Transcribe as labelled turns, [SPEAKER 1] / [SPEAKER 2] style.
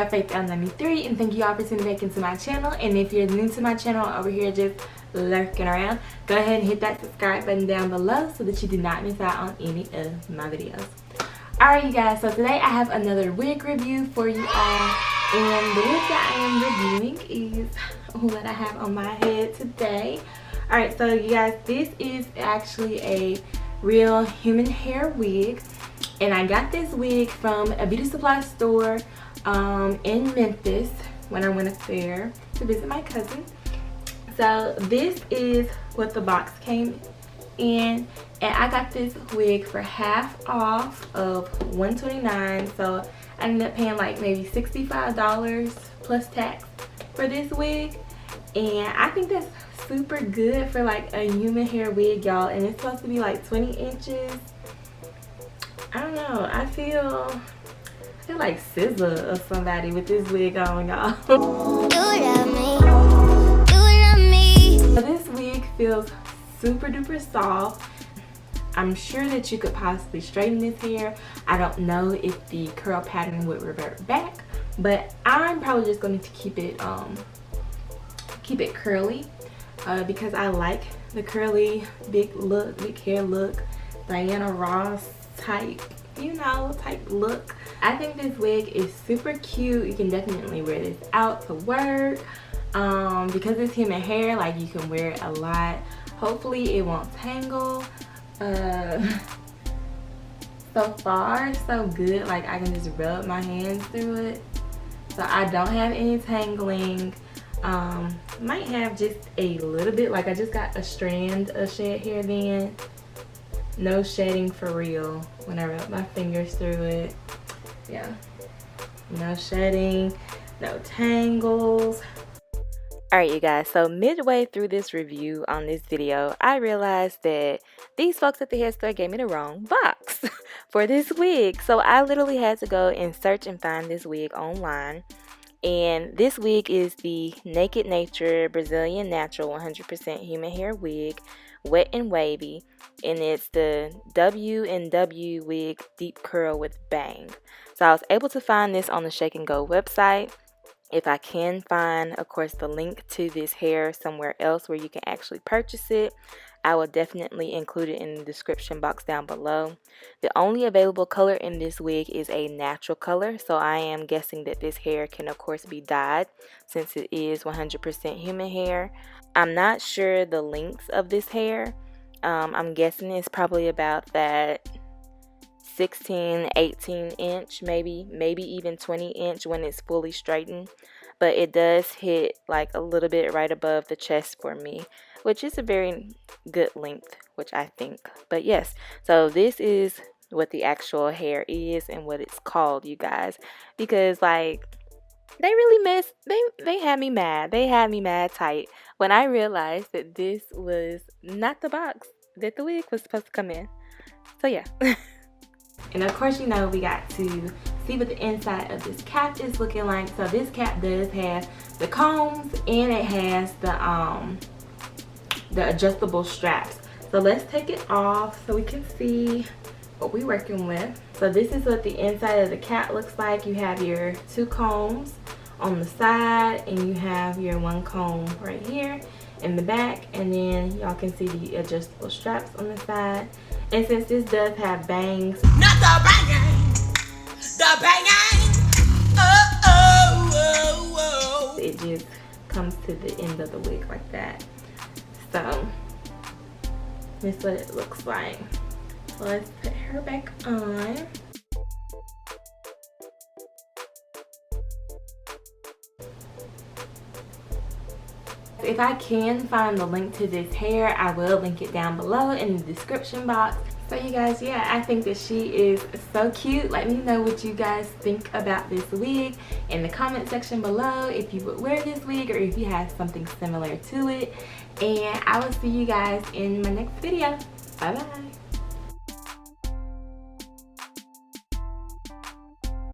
[SPEAKER 1] girl Faith93, and thank you all for tuning back into my channel. And if you're new to my channel over here just lurking around, go ahead and hit that subscribe button down below so that you do not miss out on any of my videos. Alright you guys, so today I have another wig review for you all, and the wig that I am reviewing is what I have on my head today. Alright, so you guys, this is actually a real human hair wig, and I got this wig from a beauty supply store in Memphis when I went up there to visit my cousin. So this is what the box came in, and I got this wig for half off of $129, so I ended up paying like maybe $65 plus tax for this wig, and I think that's super good for like a human hair wig, y'all. And it's supposed to be like 20 inches. I don't know, I feel like SZA or somebody with this wig on, y'all. So this wig feels super duper soft. I'm sure that you could possibly straighten this hair. I don't know if the curl pattern would revert back, but I'm probably just going to keep it curly because I like the curly big hair look, Diana Ross type, you know, type look. I think this wig is super cute. You can definitely wear this out to work because it's human hair, like you can wear it a lot. Hopefully it won't tangle. So far so good, like I can just rub my hands through it, so I don't have any tangling. Might have just a little bit, like I just got a strand of shed hair, then no shedding for real when I rub my fingers through it. Yeah, no shedding, no tangles. Alright you guys, so midway through this review on this video, I realized that these folks at the hair store gave me the wrong box for this wig. So I literally had to go and search and find this wig online. And this wig is the Naked Nature Brazilian Natural 100% Human Hair Wig, Wet and Wavy. And it's the W&W Wig Deep Curl with Bang. So I was able to find this on the Shake and Go website. If I can find, of course, the link to this hair somewhere else where you can actually purchase it, I will definitely include it in the description box down below. The only available color in this wig is a natural color, so I am guessing that this hair can, of course, be dyed since it is 100% human hair. I'm not sure the length of this hair. I'm guessing it's probably about that 16, 18 inch, maybe even 20 inch when it's fully straightened, but it does hit like a little bit right above the chest for me, which is a very good length, which I think. But yes, so this is what the actual hair is and what it's called, you guys, because like they really they had me mad. They had me mad tight when I realized that this was not the box that the wig was supposed to come in. So yeah. And of course, you know, we got to see what the inside of this cap is looking like. So this cap does have the combs and it has the adjustable straps. So let's take it off so we can see what we're working with. So this is what the inside of the cap looks like. You have your two combs on the side and you have your one comb right here in the back, and then y'all can see the adjustable straps on the side. And since this does have bangs, not the banging, the banging, it just comes to the end of the wig like that. So this is what it looks like. So let's put her back on. If I can find the link to this hair, I will link it down below in the description box. So you guys, yeah, I think that she is so cute. Let me know what you guys think about this wig in the comment section below, if you would wear this wig or if you have something similar to it. And I will see you guys in my next video. Bye bye.